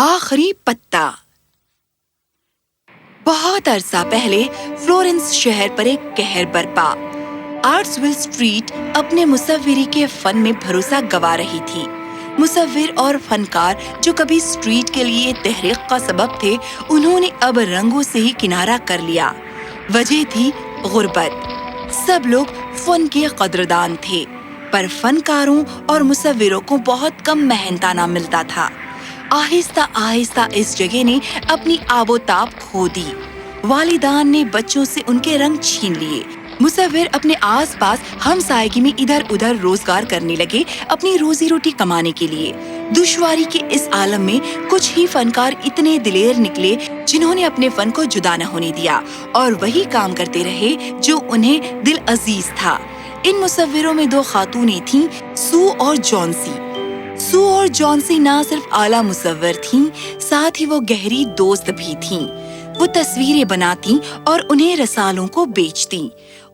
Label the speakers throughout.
Speaker 1: آخری پتا۔ بہت عرصہ پہلے فلورنس شہر پر ایک قہر برپا۔ آرٹسویل اسٹریٹ اپنے مصوری کے فن میں بھروسہ گوا رہی تھی۔ مصور اور فنکار جو کبھی اسٹریٹ کے لیے تحریک کا سبب تھے، انہوں نے اب رنگوں سے ہی کنارہ کر لیا۔ وجہ تھی غربت۔ سب لوگ فن کے قدردان تھے، پر فنکاروں اور مصوروں کو بہت کم محنتانہ ملتا تھا۔ آہستہ آہستہ اس جگہ نے اپنی آب و تاب کھو دی۔ والدان نے بچوں سے ان کے رنگ چھین لیے۔ مصور اپنے آس پاس ہمسائیگی میں ادھر ادھر روزگار کرنے لگے، اپنی روزی روٹی کمانے کے لیے۔ دشواری کے اس عالم میں کچھ ہی فنکار اتنے دلیر نکلے جنہوں نے اپنے فن کو جدا نہ ہونے دیا اور وہی کام کرتے رہے جو انہیں دل عزیز تھا۔ ان مصوروں میں 2 خاتونیں تھیں، سو اور جونسی۔ سو اور جونسی نہ صرف اعلیٰ مصور تھیں، ساتھ ہی وہ گہری دوست بھی تھیں۔ وہ تصویریں بناتی اور انہیں رسالوں کو بیچتی۔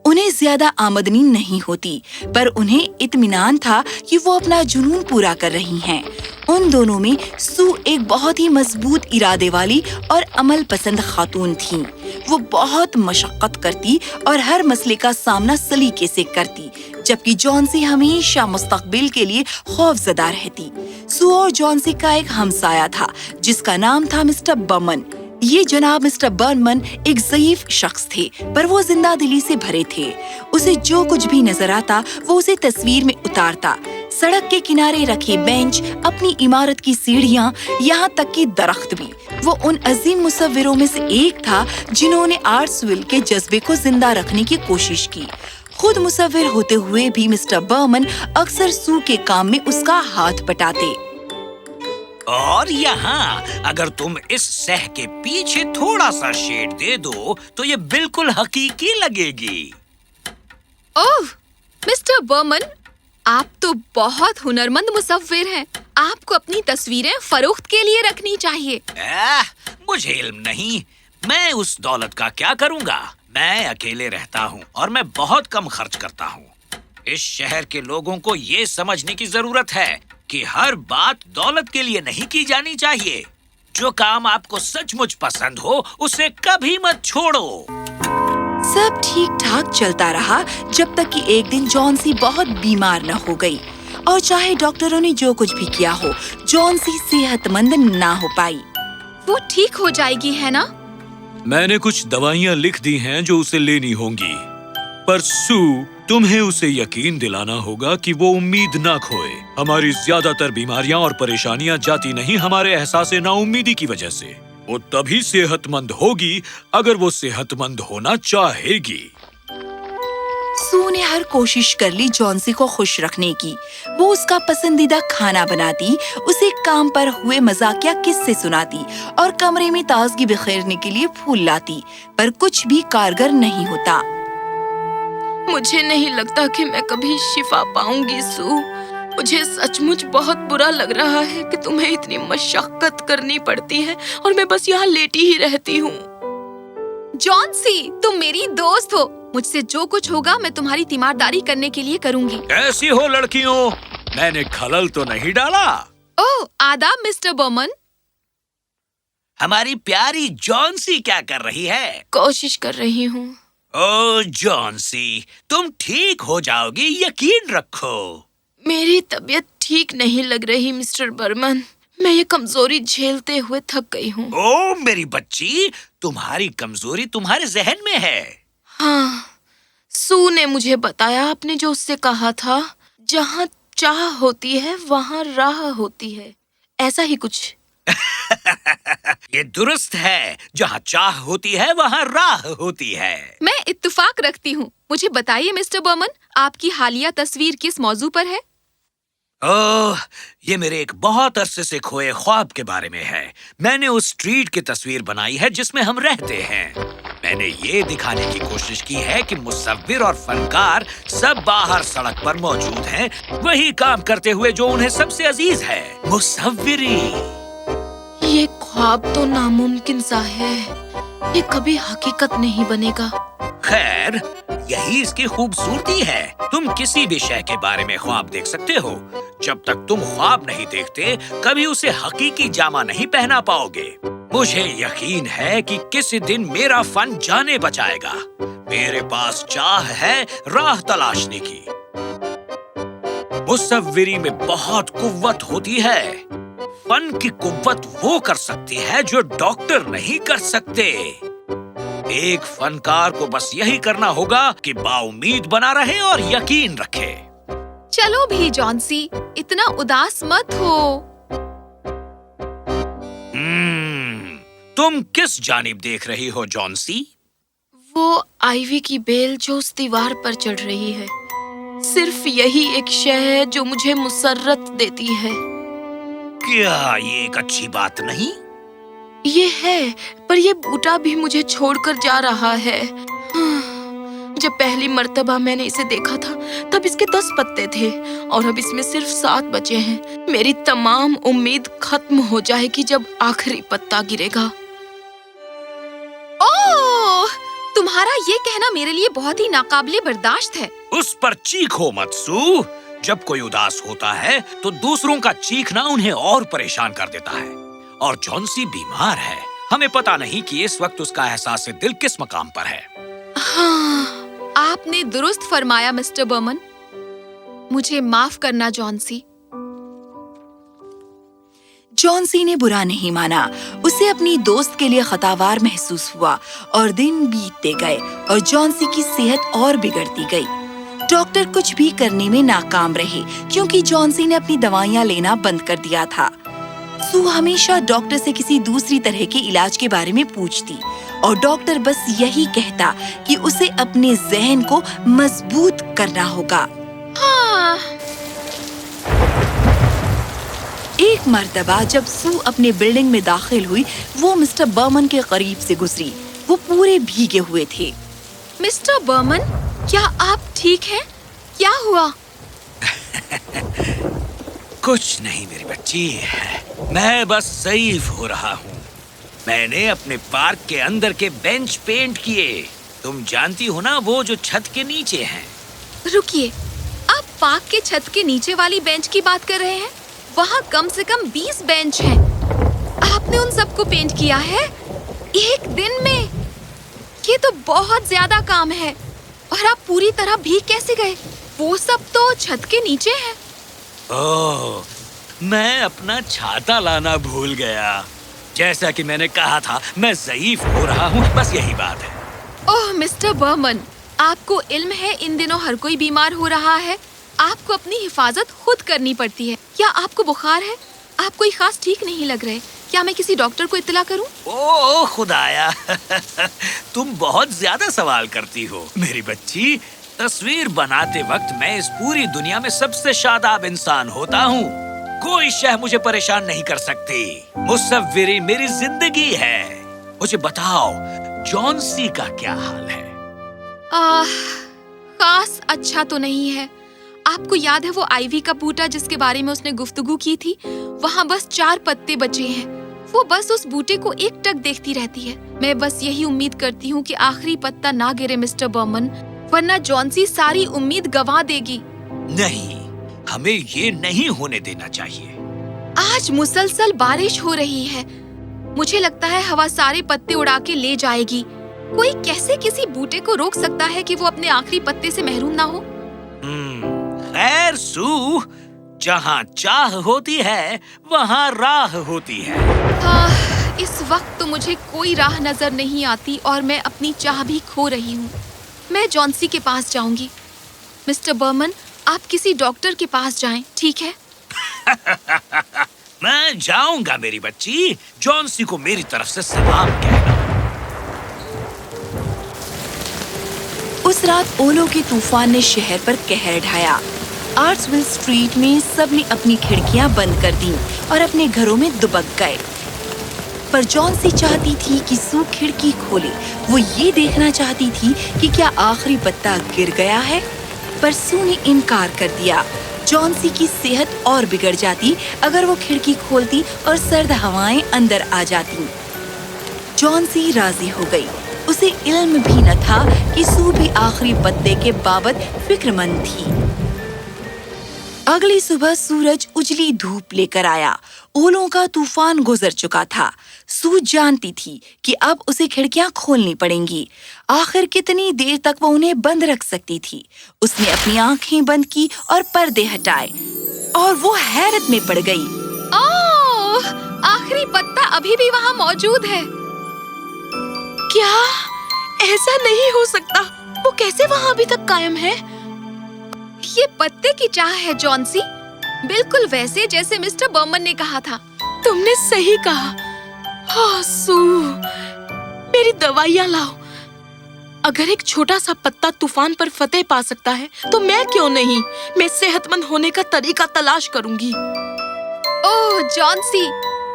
Speaker 1: انہیں زیادہ آمدنی نہیں ہوتی، پر انہیں اطمینان تھا کہ وہ اپنا جنون پورا کر رہی ہیں۔ ان دونوں میں سو ایک بہت ہی مضبوط ارادے والی اور عمل پسند خاتون تھیں۔ وہ بہت مشقت کرتی اور ہر مسئلے کا سامنا سلیقے سے کرتی، جبکہ جونسی ہمیشہ مستقبل کے لیے خوف زدہ رہتی۔ سو اور جونسی کا ایک ہمسایہ تھا جس کا نام تھا مسٹر برمن۔ یہ جناب مسٹر برمن ایک ضعیف شخص تھے، پر وہ زندہ دلی سے بھرے تھے۔ اسے جو کچھ بھی نظر آتا وہ اسے تصویر میں اتارتا۔ سڑک کے کنارے رکھے بینچ، اپنی عمارت کی سیڑھیاں، یہاں تک کہ درخت بھی۔ وہ ان عظیم مصوروں میں سے ایک تھا جنہوں نے آرٹسویل کے جذبے کو زندہ رکھنے کی کوشش کی۔ خود مصور ہوتے ہوئے بھی مسٹر برمن اکثر سو کے کام میں اس کا ہاتھ بٹاتے۔
Speaker 2: اور یہاں اگر تم اس سہ کے پیچھے تھوڑا سا شیڈ دے دو تو یہ بالکل حقیقی لگے گی۔
Speaker 3: اوہ مسٹر برمن، آپ تو بہت ہنرمند مصور ہیں۔ آپ کو اپنی تصویریں فروخت کے لیے رکھنی چاہیے۔
Speaker 2: مجھے علم نہیں، میں اس دولت کا کیا کروں گا؟ میں اکیلے رہتا ہوں اور میں بہت کم خرچ کرتا ہوں۔ اس شہر کے لوگوں کو یہ سمجھنے کی ضرورت ہے کہ ہر بات دولت کے لیے نہیں کی جانی چاہیے۔ جو کام آپ کو سچ مچ پسند ہو اسے کبھی مت چھوڑو۔
Speaker 1: سب ٹھیک ٹھاک چلتا رہا جب تک کہ ایک دن جونسی بہت بیمار نہ ہو گئی، اور چاہے ڈاکٹروں نے جو کچھ بھی کیا ہو، جونسی صحت مند نہ ہو پائی۔
Speaker 3: وہ ٹھیک ہو جائے گی ہے نا؟
Speaker 4: میں نے کچھ دوائیاں لکھ دی ہیں جو اسے لینی ہوں گی، پر سو تمہیں اسے یقین دلانا ہوگا کہ وہ امید نہ کھوئے۔ ہماری زیادہ تر بیماریاں اور پریشانیاں جاتی نہیں ہمارے احساس نا امیدی کی وجہ سے۔ وہ تبھی صحت مند ہوگی اگر وہ صحت مند ہونا چاہے گی۔
Speaker 1: سو نے ہر کوشش کر لی جونسی کو خوش رکھنے کی۔ وہ اس کا پسندیدہ کھانا بناتی، اسے کام پر ہوئے مزاحیہ قصے سناتی اور کمرے میں تازگی بخیرنے کے لیے پھول لاتی، پر کچھ بھی کارگر نہیں ہوتا۔
Speaker 3: مجھے نہیں لگتا کہ میں کبھی شفا پاؤں گی سو۔ مجھے سچ مچ بہت برا لگ رہا ہے کہ تمہیں اتنی مشقت کرنی پڑتی ہے اور میں بس یہاں لیٹی ہی رہتی ہوں۔ جونسی، تم میری دوست ہو۔ مجھ سے جو کچھ ہوگا میں تمہاری تیمارداری کرنے کے لیے کروں گی۔
Speaker 4: کیسی ہو لڑکیوں؟ میں نے خلل تو نہیں ڈالا؟
Speaker 3: اوہ آداب مسٹر برمن۔
Speaker 2: ہماری پیاری جونسی کیا کر رہی ہے؟
Speaker 3: کوشش کر رہی ہوں۔
Speaker 2: او جونسی، تم ٹھیک ہو جاؤ گی، یقین رکھو۔
Speaker 3: میری طبیعت ٹھیک نہیں لگ رہی مسٹر برمن۔ میں یہ کمزوری جھیلتے ہوئے تھک گئی ہوں۔
Speaker 2: او میری بچی، تمہاری کمزوری تمہارے ذہن میں ہے۔
Speaker 3: ہاں، سو نے مجھے بتایا، آپ نے جو اس سے کہا تھا، جہاں چاہ ہوتی ہے وہاں راہ ہوتی ہے، ایسا ہی کچھ۔
Speaker 2: یہ درست ہے، جہاں چاہ ہوتی ہے وہاں راہ ہوتی ہے۔
Speaker 3: میں اتفاق رکھتی ہوں۔ مجھے بتائیے مسٹر برمن، آپ کی حالیہ تصویر کس موضوع پر ہے؟
Speaker 2: یہ میرے ایک بہت عرصے سے کھوئے خواب کے بارے میں ہے۔ میں نے اس اسٹریٹ کی تصویر بنائی ہے جس میں ہم رہتے ہیں۔ میں نے یہ دکھانے کی کوشش کی ہے کہ مصور اور فنکار سب باہر سڑک پر موجود ہیں، وہی کام کرتے ہوئے جو انہیں سب سے عزیز ہے، مصوری۔
Speaker 3: یہ خواب تو ناممکن سا ہے، یہ کبھی حقیقت نہیں بنے گا۔
Speaker 2: خیر، यही इसकी खूबसूरती है। तुम किसी भी शय के बारे में ख्वाब देख सकते हो। जब तक तुम ख्वाब नहीं देखते, कभी उसे हकीकी जामा नहीं पहना पाओगे। मुझे यकीन है कि किसी दिन मेरा फन जाने बचाएगा। मेरे पास चाह है राह तलाशने की। मुसव्विरी में बहुत कुव्वत होती है। फन की कुव्वत वो कर सकती है जो डॉक्टर नहीं कर सकते। एक फनकार को बस यही करना होगा कि बाउमीद बना रहे और यकीन रखे।
Speaker 3: चलो भी जॉन्सी, इतना उदास मत हो।
Speaker 2: तुम किस जानिब देख रही हो जॉन्सी?
Speaker 3: वो आइवी की बेल जो उस दीवार पर चढ़ रही है। सिर्फ यही एक शय है जो मुझे मुसर्रत देती है।
Speaker 2: क्या ये एक अच्छी बात नहीं?
Speaker 3: ये है, पर ये बूटा भी मुझे छोड़कर जा रहा है। जब पहली मर्तबा मैंने इसे देखा था, तब इसके 10 पत्ते थे और अब इसमें सिर्फ 7 बचे हैं। मेरी तमाम उम्मीद खत्म हो जाएगी जब आखिरी पत्ता गिरेगा।
Speaker 5: ओह, तुम्हारा ये कहना मेरे लिए बहुत ही नाकाबिले बर्दाश्त है।
Speaker 2: उस पर चीखो मत सू। जब कोई उदास होता है तो दूसरों का चीखना उन्हें और परेशान कर देता है। और जॉन्सी बीमार है। हमें पता नहीं कि इस वक्त उसका एहसास दिल किस मकाम पर है।
Speaker 5: हाँ, आपने दुरुस्त फरमाया मिस्टर बर्मन। मुझे माफ करना जॉन्सी।
Speaker 1: जॉन्सी ने बुरा नहीं माना। उसे अपनी दोस्त के लिए खतावार महसूस हुआ और दिन बीतते गए और जॉन्सी की सेहत और बिगड़ती गई। डॉक्टर कुछ भी करने में नाकाम रहे क्योंकि जॉन्सी ने अपनी दवाइयां लेना बंद कर दिया था। सू हमेशा डॉक्टर से किसी दूसरी तरह के इलाज के बारे में पूछती और डॉक्टर बस यही कहता कि उसे अपने ज़हन को मजबूत करना होगा।
Speaker 5: हाँ।
Speaker 1: एक मर्तबा जब सू अपने बिल्डिंग में दाखिल हुई, वो मिस्टर बर्मन के करीब से गुजरी। वो पूरे भीगे हुए थे।
Speaker 5: मिस्टर बर्मन, क्या आप ठीक हैं? क्या हुआ?
Speaker 2: कुछ नहीं मेरी बच्ची, मैं बस ज़ईफ हो रहा हूँ। मैंने अपने पार्क के अंदर के बेंच पेंट किए। तुम जानती हो ना, वो जो छत के नीचे हैं।
Speaker 5: रुकिए, आप पार्क के छत के नीचे वाली बेंच की बात कर रहे हैं? वहाँ कम से कम 20 बेंच हैं। आपने उन सबको पेंट किया है एक दिन में? ये तो बहुत ज्यादा काम है। और आप पूरी तरह भीग कैसे गए? वो सब तो छत के नीचे है।
Speaker 2: ओह, मैं अपना छाता लाना भूल गया। जैसा कि मैंने कहा था, मैं ज़ईफ हो रहा हूँ, बस यही बात है।
Speaker 5: ओह मिस्टर बर्मन, आपको इल्म है इन दिनों हर कोई बीमार हो रहा है। आपको अपनी हिफाजत खुद करनी पड़ती है। क्या आपको बुखार है? आप कोई खास ठीक नहीं लग रहे। क्या मैं किसी डॉक्टर को इत्तला करूं?
Speaker 2: ओह खुदाया, तुम बहुत ज्यादा सवाल करती हो मेरी बच्ची। तस्वीर बनाते वक्त मैं इस पूरी दुनिया में सबसे शादाब इंसान होता हूँ। कोई शह मुझे परेशान नहीं कर सकती। मुसव्विरी मेरी जिंदगी है। मुझे बताओ, जॉन्सी का क्या हाल है?
Speaker 5: खास अच्छा तो नहीं है। आपको याद है वो आइवी का बूटा जिसके बारे में उसने गुफ्तगू की थी? वहाँ बस 4 पत्ते बचे हैं। वो बस उस बूटे को एकटक देखती रहती है। मैं बस यही उम्मीद करती हूँ कि आखिरी पत्ता ना गिरे मिस्टर बर्मन, वरना जॉन्सी सारी उम्मीद गंवा देगी।
Speaker 2: नहीं, हमें ये नहीं होने देना चाहिए।
Speaker 5: आज मुसलसल बारिश हो रही है। मुझे लगता है हवा सारे पत्ते उड़ा के ले जाएगी। कोई कैसे किसी बूटे को रोक सकता है कि वो अपने आखिरी पत्ते से महरूम ना हो?
Speaker 2: खैर सू, जहाँ चाह होती है वहाँ राह होती है।
Speaker 5: इस वक्त तो मुझे कोई राह नजर नहीं आती और मैं अपनी चाह भी खो रही हूँ। मैं जॉन्सी के पास जाऊंगी। मिस्टर बर्मन, आप किसी डॉक्टर के पास जाएं, ठीक है?
Speaker 2: मैं जाऊंगा मेरी बच्ची। जॉन्सी को मेरी तरफ से सलाम कहना।
Speaker 1: उस रात ओलों के तूफान ने शहर पर कहर ढाया। आर्ट्सविल स्ट्रीट में सबने अपनी खिड़कियां बंद कर दी और अपने घरों में दुबक गए। पर जॉन्सी चाहती थी कि सू खिड़की खोले। वो ये देखना चाहती थी कि क्या आखिरी पत्ता गिर गया है, पर सू ने इनकार कर दिया। जॉन्सी की सेहत और बिगड़ जाती अगर वो खिड़की खोलती और सर्द हवाएं अंदर आ जाती। जॉन्सी राजी हो गई। उसे इल्म भी न था कि सू भी आखिरी पत्ते के बाबत फिक्रमंद थी। अगली सुबह सूरज उजली धूप लेकर आया। ओलों का तूफान गुजर चुका था। सू जानती थी कि अब उसे खिड़कियां खोलनी पड़ेंगी। आखिर कितनी देर तक वो उन्हें बंद रख सकती थी। उसने अपनी आंखें बंद की और पर्दे हटाए और वो हैरत में पड़ गई।
Speaker 5: ओह, आखिरी पत्ता अभी भी वहाँ मौजूद है।
Speaker 3: क्या? ऐसा नहीं हो सकता। वो कैसे वहाँ अभी तक कायम है?
Speaker 5: ये पत्ते की चाह है जॉन्सी, बिल्कुल वैसे जैसे मिस्टर बर्मन ने कहा था।
Speaker 3: तुमने सही कहा। हाँ सू, मेरी दवाइयाँ लाओ। अगर एक छोटा सा पत्ता तूफान पर फतेह पा सकता है तो मैं क्यों नहीं? मैं सेहतमंद होने का तरीका तलाश करूंगी।
Speaker 5: ओह जॉन्सी,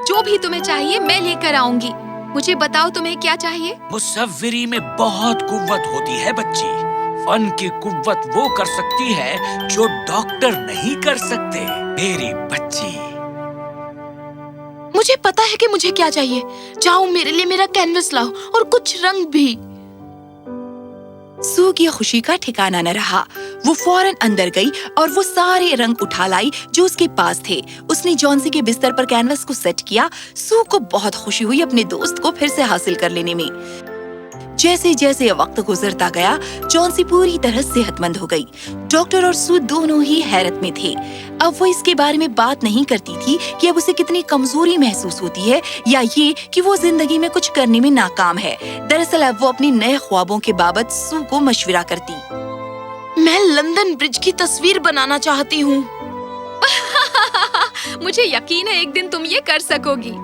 Speaker 5: जो भी तुम्हें चाहिए मैं लेकर आऊंगी। मुझे बताओ तुम्हें क्या चाहिए?
Speaker 2: मुसव्विरी में बहुत कुव्वत होती है बच्ची। फन की कुव्वत वो कर सकती है जो डॉक्टर नहीं कर सकते। मेरी बच्ची,
Speaker 3: मुझे पता है कि मुझे क्या चाहिए। जाओ मेरे लिए मेरा कैनवस लाओ और कुछ रंग भी।
Speaker 1: सू की खुशी का ठिकाना न रहा। वो फौरन अंदर गई और वो सारे रंग उठा लाई जो उसके पास थे। उसने जॉन्सी के बिस्तर पर कैनवस को सेट किया। सू को बहुत खुशी हुई अपने दोस्त को फिर से हासिल कर लेने में। जैसे जैसे वक्त गुजरता गया, जॉन्सी पूरी तरह सेहतमंद हो गई। डॉक्टर और सू दोनों ही हैरत में थे। अब वो इसके बारे में बात नहीं करती थी कि अब उसे कितनी कमजोरी महसूस होती है या ये कि वो जिंदगी में कुछ करने में नाकाम है। दरअसल अब वो अपने नए ख्वाबों के बाबत सू को मशवरा करती।
Speaker 3: मैं लंदन ब्रिज की तस्वीर बनाना चाहती हूँ।
Speaker 5: मुझे यकीन है एक दिन तुम ये कर सकोगी।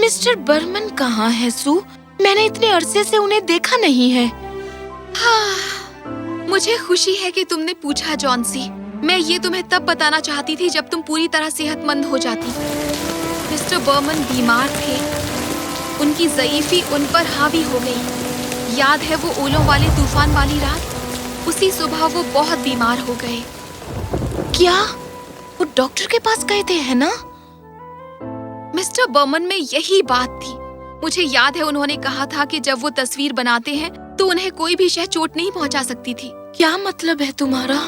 Speaker 3: मिस्टर बर्मन कहाँ है सू? मैंने इतने अरसे से उन्हें देखा नहीं है।
Speaker 5: मुझे खुशी है कि तुमने पूछा जॉन्सी। मैं ये तुम्हें तब बताना चाहती थी जब तुम पूरी तरह सेहतमंद हो जाती। मिस्टर बर्मन बीमार थे। उनकी ज़ईफ़ी उन पर हावी हो गई। याद है वो ओलों वाले तूफान वाली रात? उसी सुबह वो बहुत बीमार हो गए।
Speaker 3: क्या? वो डॉक्टर के पास गए थे, है ना?
Speaker 5: मिस्टर बर्मन में यही बात थी। मुझे याद है उन्होंने कहा था कि जब वो तस्वीर बनाते हैं तो उन्हें कोई भी शय चोट नहीं पहुंचा सकती थी।
Speaker 3: क्या मतलब है तुम्हारा?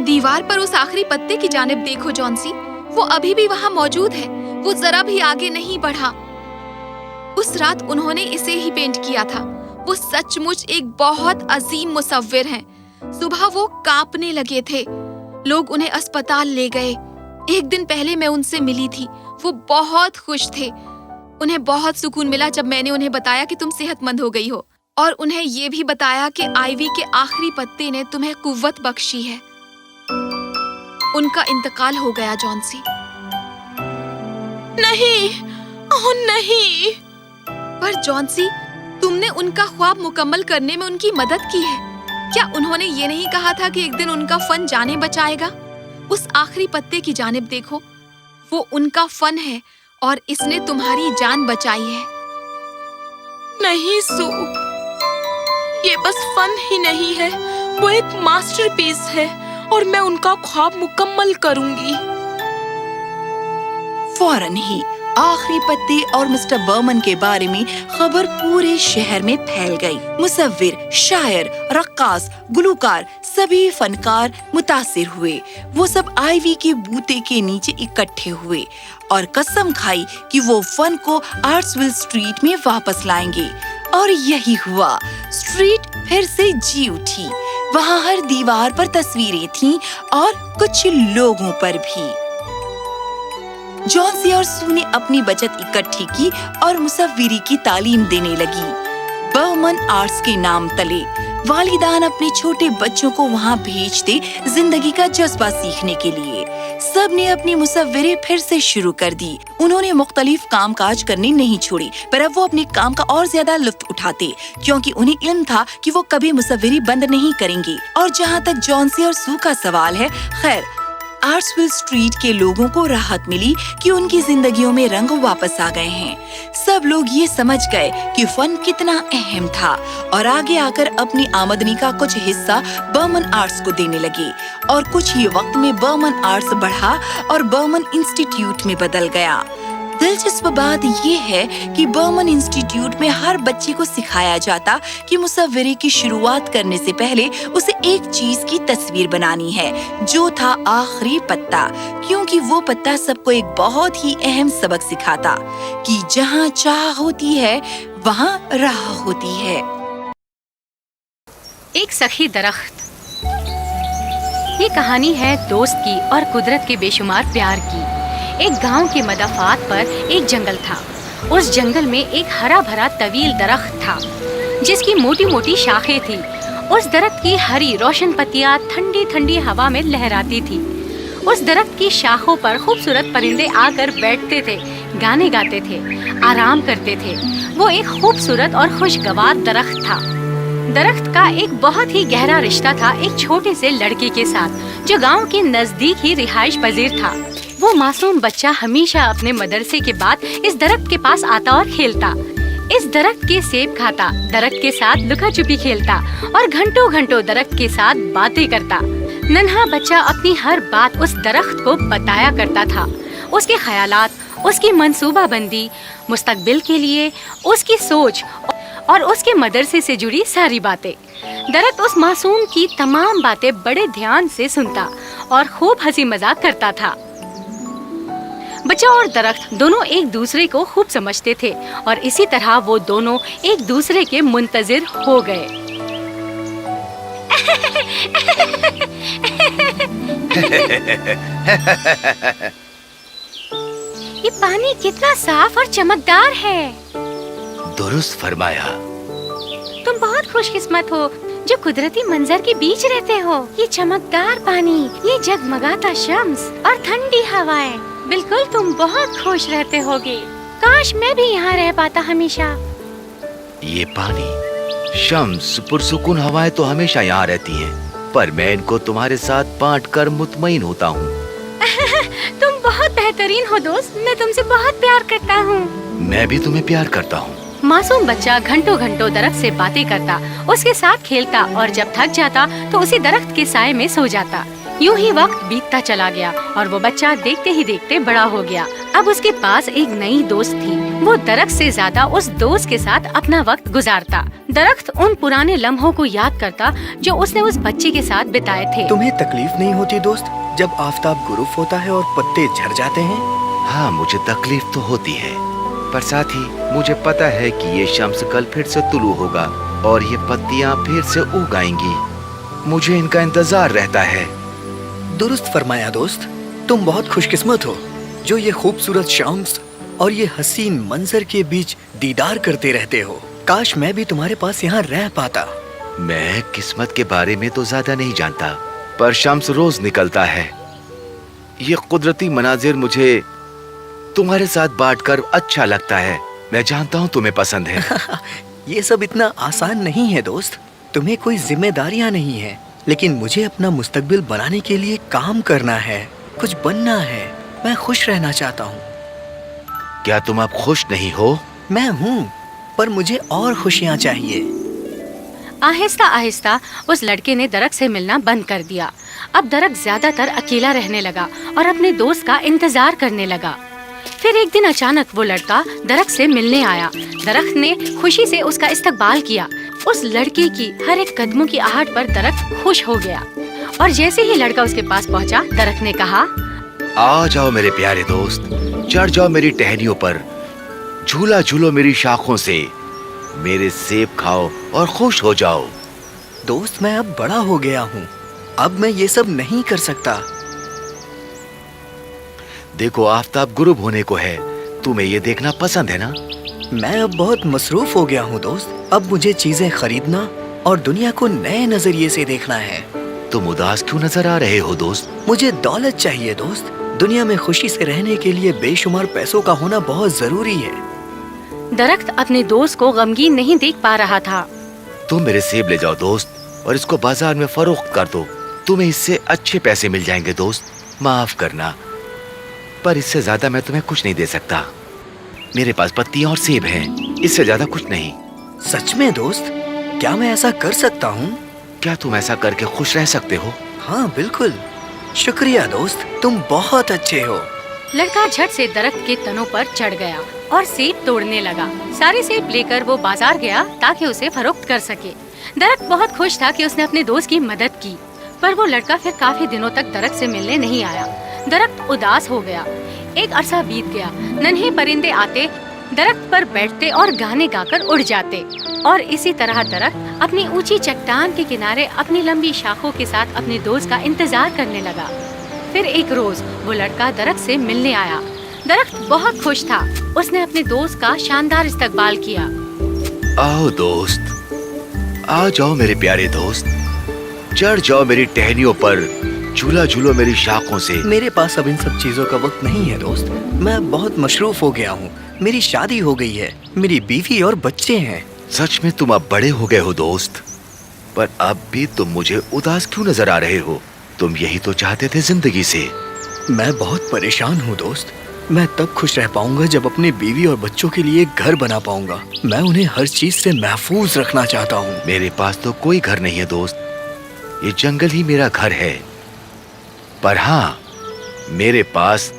Speaker 5: दीवार पर उस आखिरी पत्ते की जानिब देखो जॉन्सी, वो अभी भी वहाँ मौजूद है। वो जरा भी आगे नहीं बढ़ा। उस रात उन्होंने इसे ही पेंट किया था। वो सचमुच एक बहुत अजीम मुसव्विर हैं। सुबह वो कांपने लगे थे। लोग उन्हें अस्पताल ले गए। एक दिन पहले मैं उनसे मिली थी। वो बहुत खुश थे। उन्हें बहुत सुकून मिला जब मैंने उन्हें बताया कि तुम सेहतमंद हो गई हो, और उन्हें ये भी बताया कि आइवी के आखिरी पत्ते ने तुम्हें कुव्वत बख्शी है। उनका इंतकाल हो गया जॉन्सी।
Speaker 3: नहीं, ओह नहीं।
Speaker 5: पर जॉन्सी, तुमने उनका ख्वाब मुकम्मल करने में उनकी मदद की है। क्या उन्होंने ये नहीं कहा था कि एक दिन उनका फन जाने बचाएगा? उस आखिरी पत्ते की जानिब देखो, वो उनका फन है और इसने तुम्हारी जान बचाई है।
Speaker 3: नहीं सू, ये बस फन ही नहीं है, वो एक मास्टरपीस है और मैं उनका ख्वाब मुकम्मल करूंगी।
Speaker 1: फौरन ही आखिरी पत्ते और मिस्टर बर्मन के बारे में खबर पूरे शहर में फैल गई। मुसव्विर, शायर, रक्कास, गुलूकार, सभी फनकार मुतासिर हुए। वो सब आइवी के बूते के नीचे इकट्ठे हुए और कसम खाई कि वो फन को आर्ट्सविल स्ट्रीट में वापस लाएंगे। और यही हुआ। स्ट्रीट फिर से जी उठी। वहाँ हर दीवार पर तस्वीरें थीं और कुछ लोगों पर भी। जॉन्सी और सू ने अपनी बचत इकट्ठी की और मुसव्विरी की तालीम देने लगी। बर्मन आर्ट्स के नाम तले वालिदान अपने छोटे बच्चों को वहाँ भेजते जिंदगी का जज्बा सीखने के लिए। सब ने अपनी मुसव्विरें फिर से शुरू कर दी। उन्होंने मुख्तलिफ काम काज करने नहीं छोड़ी, पर अब वो अपने काम का और ज्यादा लुत्फ उठाते, क्योंकि उन्हें इल्म था कि वो कभी मुसव्विरी बंद नहीं करेंगे। और जहाँ तक जॉन्सी और सू का सवाल है, खैर आर्ट्सविल स्ट्रीट के लोगों को राहत मिली कि उनकी जिंदगियों में रंग वापस आ गए हैं। सब लोग ये समझ गए कि फन कितना अहम था और आगे आकर अपनी आमदनी का कुछ हिस्सा बर्मन आर्ट्स को देने लगे। और कुछ ही वक्त में बर्मन आर्ट्स बढ़ा और बर्मन इंस्टीट्यूट में बदल गया। دلچسپ بات یہ ہے کہ برمن انسٹیٹیوٹ میں ہر بچے کو سکھایا جاتا کہ مصوری کی شروعات کرنے سے پہلے اسے ایک چیز کی تصویر بنانی ہے، جو تھا آخری پتا، کیونکہ وہ پتا سب کو ایک بہت ہی اہم سبق سکھاتا کہ جہاں چاہ ہوتی ہے وہاں راہ ہوتی ہے۔
Speaker 6: ایک سخی درخت۔ یہ کہانی ہے دوست کی اور قدرت کے بے شمار پیار کی۔ ایک گاؤں کے مدافعات پر ایک جنگل تھا۔ اس جنگل میں ایک ہرا بھرا طویل درخت تھا جس کی موٹی موٹی شاخیں تھی۔ اس درخت کی ہری روشن پتیاں ٹھنڈی ٹھنڈی ہوا میں لہراتی تھی۔ اس درخت کی شاخوں پر خوبصورت پرندے آ کر بیٹھتے تھے، گانے گاتے تھے، آرام کرتے تھے۔ وہ ایک خوبصورت اور خوشگوار درخت تھا۔ درخت کا ایک بہت ہی گہرا رشتہ تھا ایک چھوٹے سے لڑکے کے ساتھ جو گاؤں کے نزدیک ہی رہائش پذیر تھا۔ وہ معصوم بچہ ہمیشہ اپنے مدرسے کے بعد اس درخت کے پاس آتا اور کھیلتا، اس درخت کے سیب کھاتا، درخت کے ساتھ لکا چھپی کھیلتا اور گھنٹوں گھنٹوں درخت کے ساتھ باتیں کرتا۔ ننھا بچہ اپنی ہر بات اس درخت کو بتایا کرتا تھا، اس کے خیالات، اس کی منصوبہ بندی، مستقبل کے لیے اس کی سوچ اور اس کے مدرسے سے جڑی ساری باتیں۔ درخت اس معصوم کی تمام باتیں بڑے دھیان سے سنتا اور خوب ہنسی مذاق کرتا تھا۔ بچہ اور درخت دونوں ایک دوسرے کو خوب سمجھتے تھے اور اسی طرح وہ دونوں ایک دوسرے کے منتظر ہو گئے۔ یہ پانی کتنا صاف اور چمکدار ہے۔
Speaker 7: درست فرمایا۔
Speaker 6: تم بہت خوش قسمت ہو جو قدرتی منظر کے بیچ رہتے ہو۔ یہ چمکدار پانی، یہ جگمگاتا شمس اور ٹھنڈی ہوائیں، بالکل تم بہت خوش رہتے ہوگے۔ کاش میں بھی یہاں رہ پاتا ہمیشہ۔
Speaker 7: یہ پانی، شمس، پرسکون ہوائیں تو ہمیشہ یہاں رہتی ہیں، پر میں ان کو تمہارے ساتھ بانٹ کر مطمئن ہوتا ہوں۔
Speaker 6: تم بہت بہترین ہو دوست، میں تم سے بہت پیار کرتا ہوں۔
Speaker 7: میں بھی تمہیں پیار کرتا ہوں۔
Speaker 6: معصوم بچہ گھنٹوں گھنٹوں درخت سے باتیں کرتا، اس کے ساتھ کھیلتا اور جب تھک جاتا تو اسی درخت کے سائے میں سو جاتا۔ یوں ہی وقت بیتتا چلا گیا اور وہ بچہ دیکھتے ہی دیکھتے بڑا ہو گیا۔ اب اس کے پاس ایک نئی دوست تھی۔ وہ درخت سے زیادہ اس دوست کے ساتھ اپنا وقت گزارتا۔ درخت ان پرانے لمحوں کو یاد کرتا جو اس نے اس بچے کے ساتھ بتائے تھے۔
Speaker 8: تمہیں تکلیف نہیں ہوتی دوست جب آفتاب غروب ہوتا ہے اور پتے جھڑ جاتے ہیں؟
Speaker 7: ہاں مجھے تکلیف تو ہوتی ہے، پر ساتھ ہی مجھے پتا ہے کہ یہ شمس کل پھر سے طلوع ہوگا اور یہ پتیاں پھر سے اگ آئیں گی۔ مجھے ان کا انتظار رہتا ہے۔
Speaker 8: درست فرمایا دوست، تم بہت خوش قسمت ہو جو یہ خوبصورت شمس اور یہ حسین منظر کے بیچ دیدار کرتے رہتے ہو۔ کاش میں بھی تمہارے پاس یہاں رہ پاتا۔
Speaker 7: میں قسمت کے بارے میں تو زیادہ نہیں جانتا، پر شمس روز نکلتا ہے۔ یہ قدرتی مناظر مجھے تمہارے ساتھ بانٹ کر اچھا لگتا ہے۔ میں جانتا ہوں تمہیں پسند ہے۔
Speaker 8: یہ سب اتنا آسان نہیں ہے دوست، تمہیں کوئی ذمہ داریاں نہیں ہیں، لیکن مجھے اپنا مستقبل بنانے کے لیے کام کرنا ہے، کچھ بننا ہے۔ میں خوش رہنا چاہتا ہوں۔
Speaker 7: کیا تم اب خوش نہیں ہو؟
Speaker 8: میں ہوں، پر مجھے اور خوشیاں چاہیے۔
Speaker 6: آہستہ آہستہ اس لڑکے نے درخت سے ملنا بند کر دیا۔ اب درخت زیادہ تر اکیلا رہنے لگا اور اپنے دوست کا انتظار کرنے لگا۔ پھر ایک دن اچانک وہ لڑکا درخت سے ملنے آیا۔ درخت نے خوشی سے اس کا استقبال کیا۔ اس لڑکے کی ہر ایک قدموں کی آہٹ پر درخت خوش ہو گیا اور جیسے ہی لڑکا اس کے پاس پہنچا، درخت نے کہا،
Speaker 7: آ جاؤ میرے پیارے دوست، چڑھ جاؤ میری ٹہنیوں پر، جھولا جھولو میری شاخوں سے، میرے سیب کھاؤ اور خوش ہو جاؤ۔
Speaker 8: دوست میں اب بڑا ہو گیا ہوں، اب میں یہ سب نہیں کر سکتا۔
Speaker 7: دیکھو آفتاب غروب ہونے کو ہے، تمہیں یہ دیکھنا پسند ہے نا؟
Speaker 8: میں اب بہت مصروف ہو گیا ہوں دوست، اب مجھے چیزیں خریدنا اور دنیا کو نئے نظریے سے دیکھنا ہے۔
Speaker 7: تم اداس کیوں نظر آ رہے ہو دوست؟
Speaker 8: مجھے دولت چاہیے دوست، دنیا میں خوشی سے رہنے کے لیے بے شمار پیسوں کا ہونا بہت ضروری ہے۔
Speaker 6: درخت اپنے دوست کو غمگین نہیں دیکھ پا رہا تھا۔
Speaker 7: تم میرے سیب لے جاؤ دوست اور اس کو بازار میں فروخت کر دو، تمہیں اس سے اچھے پیسے مل جائیں گے دوست۔ معاف کرنا، پر اس سے زیادہ میں تمہیں کچھ نہیں دے سکتا۔ میرے پاس پتیاں اور سیب ہیں، اس سے زیادہ کچھ نہیں۔
Speaker 8: سچ میں دوست، کیا میں ایسا کر سکتا ہوں؟
Speaker 7: کیا تم ایسا کر کے خوش رہ سکتے ہو؟
Speaker 8: ہاں بالکل، شکریہ دوست، تم بہت اچھے ہو۔
Speaker 6: लड़का झट से दरख्त के तनों पर चढ़ गया और सेब तोड़ने लगा। सारे सेब लेकर वो बाजार गया ताकि उसे फरोख्त कर सके। दरख्त बहुत खुश था कि उसने अपने दोस्त की मदद की, पर वो लड़का फिर काफी दिनों तक दरख्त से मिलने नहीं आया। दरख्त उदास हो गया। एक अरसा बीत गया। नन्हे परिंदे आते, दरख्त पर बैठते और गाने गाकर उड़ जाते, और इसी तरह दरख्त अपनी ऊंची चट्टान के किनारे अपनी लंबी शाखों के साथ अपने दोस्त का इंतजार करने लगा। फिर एक रोज वो लड़का दरख्त से मिलने आया। दरख्त बहुत खुश था। उसने अपने दोस्त का शानदार इस्तकबाल किया।
Speaker 7: आओ दोस्त, आ जाओ मेरे प्यारे दोस्त, चढ़ जाओ मेरी टहनियों पर, झूला झूलो मेरी शाखों से।
Speaker 8: मेरे पास अब इन सब चीजों का वक्त नहीं है दोस्त। मैं बहुत मशरूफ हो गया हूँ। मेरी शादी हो गई है, मेरी बीवी और बच्चे हैं।
Speaker 7: सच में तुम अब बड़े हो गए हो दोस्त, पर अब भी तुम मुझे उदास क्यों नजर आ रहे हो? तुम यही तो चाहते थे जिंदगी से।
Speaker 8: मैं बहुत परेशान हूँ दोस्त। मैं तब खुश रह पाऊंगा जब अपनी बीवी और बच्चों के लिए एक घर बना पाऊंगा। मैं उन्हें हर चीज से महफूज रखना चाहता हूँ।
Speaker 7: मेरे पास तो कोई घर नहीं है दोस्त, ये जंगल ही मेरा घर है। पर हाँ, मेरे पास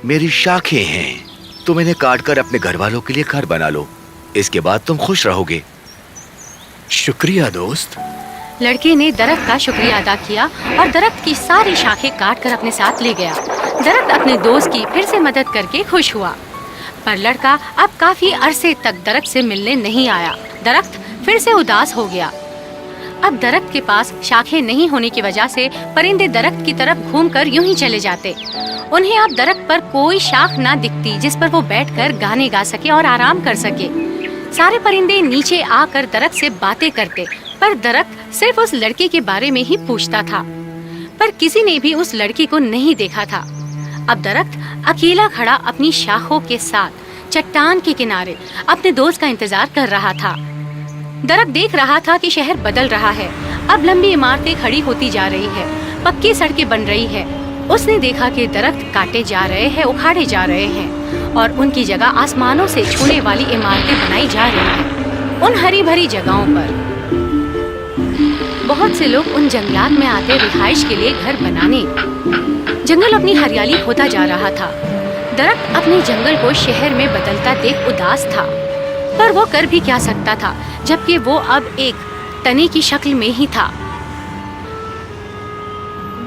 Speaker 7: मेरी शाखें हैं। तुम इन्हें काटकर अपने घर वालों के लिए घर बना लो, इसके बाद तुम खुश रहोगे।
Speaker 8: शुक्रिया दोस्त।
Speaker 6: लड़के ने दरख्त का शुक्रिया अदा किया और दरख्त की सारी शाखें काट कर अपने साथ ले गया। दरख्त अपने दोस्त की फिर से मदद करके खुश हुआ, पर लड़का अब काफी अरसे तक दरख्त से मिलने नहीं आया। दरख्त फिर से उदास हो गया। अब दरख्त के पास शाखें नहीं होने की वजह से परिंदे दरख्त की तरफ घूमकर यूं ही चले जाते। उन्हें अब दरख्त पर कोई शाख ना दिखती जिस पर वो बैठकर गाने गा सके और आराम कर सके। सारे परिंदे नीचे आकर दरख्त से बातें करते, पर दरख्त सिर्फ उस लड़के के बारे में ही पूछता था। पर किसी ने भी उस लड़के को नहीं देखा था। अब दरख्त अकेला खड़ा अपनी शाखों के साथ चट्टान के किनारे अपने दोस्त का इंतजार कर रहा था। दरख्त देख रहा था कि शहर बदल रहा है। अब लंबी इमारतें खड़ी होती जा रही है, पक्की सड़कें बन रही है। उसने देखा कि दरख्त काटे जा रहे हैं, उखाड़े जा रहे हैं, और उनकी जगह आसमानों से छूने वाली इमारतें बनाई जा रही हैं। उन हरी भरी जगहों पर बहुत से लोग उन जंगलात में आते रिहाइश के लिए घर बनाने। जंगल अपनी हरियाली खोता जा रहा था। दरख्त अपने जंगल को शहर में बदलता देख उदास था, पर वो कर भी क्या सकता था जबकि वो अब एक तने की शक्ल में ही था।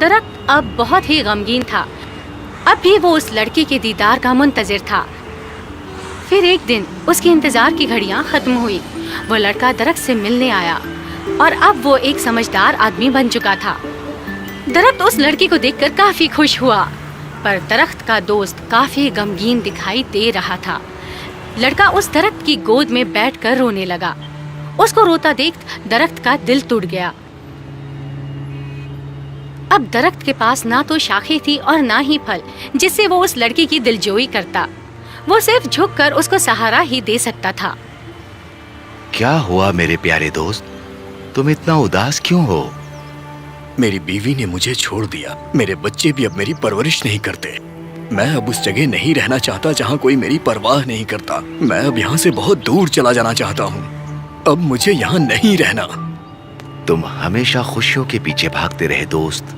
Speaker 6: दरख्त अब बहुत ही गमगीन था। अब भी वो उस लड़के के दीदार का मुंतजिर था। फिर एक दिन उसके इंतजार की घड़ियां खत्म हुई। वो लड़का दरख्त से मिलने आया और अब वो एक समझदार आदमी बन चुका था। दरख्त उस लड़के को देखकर काफी खुश हुआ, पर दरख्त का दोस्त काफी गमगीन दिखाई दे रहा था। लड़का उस दरख्त की गोद में बैठकर रोने लगा। उसको रोता देख दरख्त का दिल टूट गया। अब दरख्त के पास ना तो शाखें थी और ना ही फल जिससे वो उस लड़के की दिलजोई करता। वो सिर्फ झुककर उसको सहारा ही दे सकता था।
Speaker 7: क्या हुआ मेरे प्यारे दोस्त, तुम इतना उदास क्यों हो?
Speaker 8: मेरी बीवी ने मुझे छोड़ दिया। मेरे बच्चे भी अब मेरी परवरिश नहीं करते। मैं अब उस जगह नहीं रहना चाहता जहाँ कोई मेरी परवाह नहीं करता। मैं अब यहाँ से बहुत दूर चला जाना चाहता हूँ। अब मुझे यहाँ नहीं रहना।
Speaker 7: तुम हमेशा खुशियों के पीछे भागते रहे दोस्त,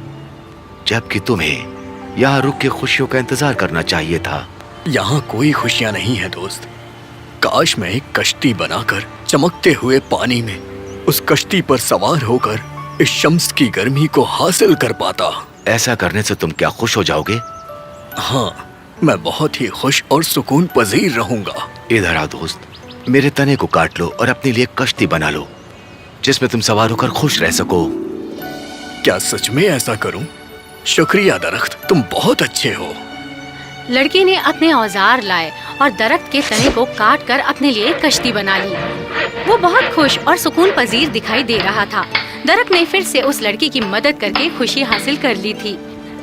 Speaker 7: जबकि तुम्हें यहाँ रुक के खुशियों का इंतजार करना चाहिए था।
Speaker 8: यहाँ कोई खुशियाँ नहीं है दोस्त। काश मैं एक कश्ती बनाकर चमकते हुए पानी में उस कश्ती पर सवार होकर इस शम्स की गर्मी को हासिल कर पाता।
Speaker 7: ऐसा करने से तुम क्या खुश हो जाओगे?
Speaker 8: हाँ, मैं बहुत ही खुश और सुकून पजीर रहूंगा।
Speaker 7: इधर आओ दोस्त, मेरे तने को काट लो और अपने लिए कश्ती बना लो जिसमें तुम सवार होकर खुश रह सको।
Speaker 8: क्या सच में ऐसा करूं? शुक्रिया दरख्त, तुम बहुत अच्छे हो।
Speaker 6: लड़के ने अपने औजार लाए और दरख्त के तने को काट कर अपने लिए कश्ती बना ली। वो बहुत खुश और सुकून पजीर दिखाई दे रहा था। दरख्त ने फिर से उस लड़के की मदद करके खुशी हासिल कर ली थी।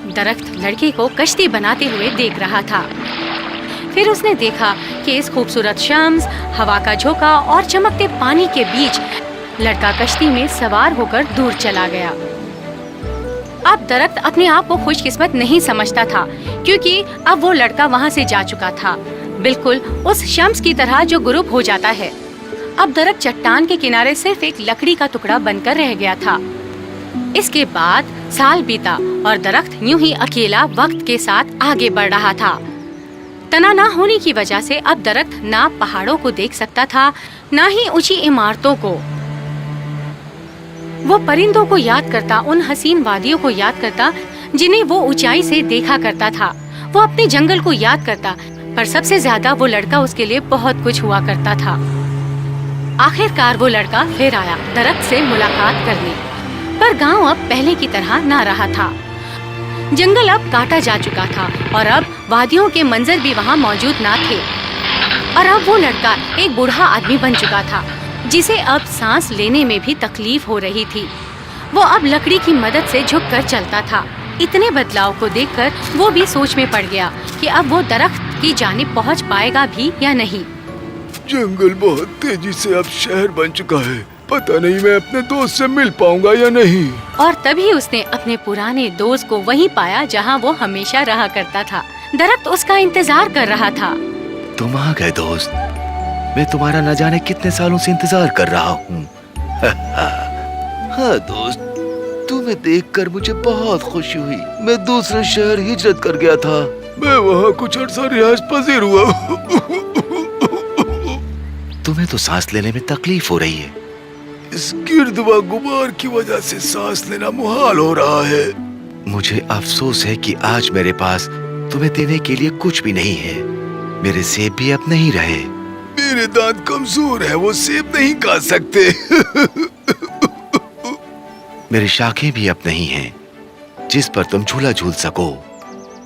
Speaker 6: दरख्त लड़के को कश्ती बनाते हुए देख रहा था। फिर उसने देखा कि इस खूबसूरत शम्स, हवा का झोंका और चमकते पानी के बीच लड़का कश्ती में सवार होकर दूर चला गया। अब दरख्त अपने आप को खुशकिस्मत नहीं समझता था, क्योंकि अब वो लड़का वहाँ से जा चुका था, बिल्कुल उस शम्स की तरह जो गुरूब हो जाता है। अब दरख्त चट्टान के किनारे सिर्फ एक लकड़ी का टुकड़ा बनकर रह गया था। इसके बाद साल बीता और दरख्त यूं ही अकेला वक्त के साथ आगे बढ़ रहा था। तना ना होने की वजह से अब दरख्त ना पहाड़ों को देख सकता था, ना ही ऊंची इमारतों को। वो परिंदों को याद करता, उन हसीन वादियों को याद करता जिन्हें वो ऊंचाई से देखा करता था। वो अपने जंगल को याद करता, पर सबसे ज्यादा वो लड़का उसके लिए बहुत कुछ हुआ करता था। आखिरकार वो लड़का फिर आया दरख्त से मुलाकात करने, पर गांव अब पहले की तरह ना रहा था। जंगल अब काटा जा चुका था और अब वादियों के मंजर भी वहाँ मौजूद ना थे। और अब वो लड़का एक बूढ़ा आदमी बन चुका था, जिसे अब सांस लेने में भी तकलीफ हो रही थी। वो अब लकड़ी की मदद से झुककर चलता था। इतने बदलाव को देखकर वो भी सोच में पड़ गया कि अब वो दरख्त की जानिब पहुंच पाएगा भी या नहीं।
Speaker 9: जंगल बहुत तेजी से अब शहर बन चुका है। पता नहीं मैं अपने दोस्त से मिल पाऊंगा या नहीं।
Speaker 6: और तभी उसने अपने पुराने दोस्त को वहीं पाया जहां वो हमेशा रहा करता था। दरख्त उसका इंतजार कर रहा था।
Speaker 7: तुम आ गए दोस्त। मैं तुम्हारा न जाने कितने सालों से इंतजार कर रहा हूँ। हाँ दोस्त, तुम्हें देखकर मुझे बहुत खुशी हुई। मैं दूसरे शहर हिजरत कर गया था। मैं वहाँ कुछ अर्सा रिहाइश पजीर हुआ। तुम्हें तो सांस लेने में तकलीफ हो रही है। इस गिर्द व गुबार की वजह से सांस लेना मुहाल हो रहा है। मुझे अफसोस है कि आज मेरे पास तुम्हें देने के लिए कुछ भी नहीं है। मेरे सेब भी अब नहीं रहे। मेरे दांत कमजोर है, वो सेब नहीं खा सकते। मेरी शाखें भी अब नहीं हैं, जिस पर तुम झूला झूल सको।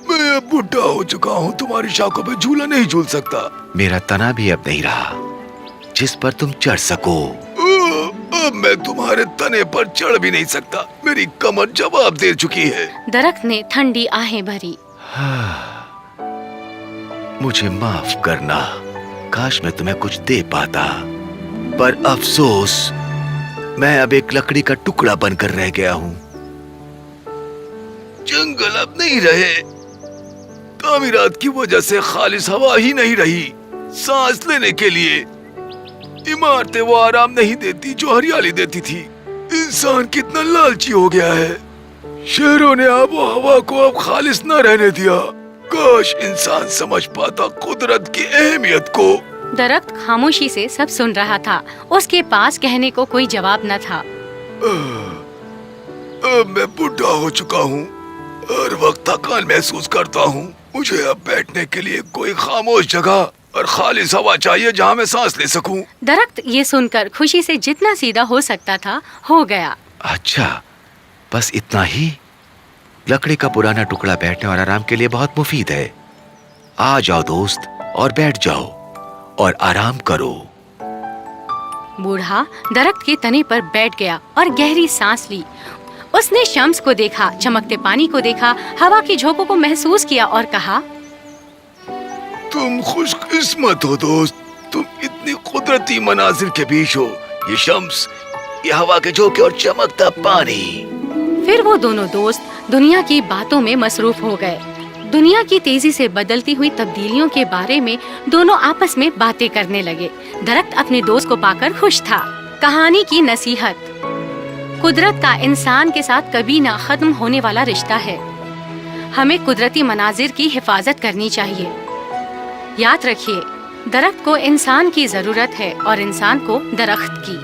Speaker 7: मैं अब बुढ़ा हो चुका हूँ, तुम्हारी शाखों पे झूला नहीं झूल सकता। मेरा तना भी अब नहीं रहा, जिस पर तुम चढ़ सको। अब मैं तुम्हारे तने पर चढ़ भी नहीं सकता। मेरी कमर जवाब दे चुकी है।
Speaker 6: दरख्त ने ठंडी आहें भरी।
Speaker 7: मुझे माफ करना, काश मैं तुम्हें कुछ दे पाता, पर अफसोस मैं अब एक लकड़ी का टुकड़ा बनकर रह गया हूँ। जंगल अब नहीं रहे। तामीरात की वजह से खालिस हवा ही नहीं रही सांस लेने के लिए। इमारतें वो आराम नहीं देती जो हरियाली देती थी। इंसान कितना लालची हो गया है। शहरों ने आबो हवा को अब खालिस न रहने दिया। काश इंसान समझ पाता कुदरत की अहमियत को।
Speaker 6: दरख्त खामोशी से सब सुन रहा था। उसके पास कहने को कोई जवाब न था।
Speaker 9: अब मैं बुढ़ा हो चुका हूँ, हर वक्त थकान महसूस करता हूँ। मुझे अब बैठने के लिए कोई खामोश जगह और खालिस हवा चाहिए जहाँ मैं सांस ले सकूं।
Speaker 6: दरख्त ये सुनकर खुशी से जितना सीधा हो सकता था हो गया।
Speaker 7: अच्छा, बस इतना ही? लकड़ी का पुराना टुकड़ा बैठने और आराम के लिए बहुत मुफीद है। आ जाओ दोस्त और बैठ जाओ और आराम करो।
Speaker 6: बूढ़ा दरख्त के तने पर बैठ गया और गहरी सांस ली। उसने शम्स को देखा, चमकते पानी को देखा, हवा की झोंकों को महसूस किया और कहा,
Speaker 9: तुम खुशकिस्मत हो दोस्त। तुम इतनी कुदरती मनाजिर के बीच हो। ये शम्स, ये हवा के झोंके और चमकता पानी।
Speaker 6: फिर वो दोनों दोस्त दुनिया की बातों में मसरूफ हो गए। दुनिया की तेजी से बदलती हुई तब्दीलियों के बारे में दोनों आपस में बातें करने लगे। दरख्त अपने दोस्त को पाकर खुश था। कहानी की नसीहत: कुदरत का इंसान के साथ कभी ना खत्म होने वाला रिश्ता है। हमें कुदरती मनाजिर की हिफाजत करनी चाहिए। याद रखिए, दरख्त को इंसान की जरूरत है और इंसान को दरख्त की।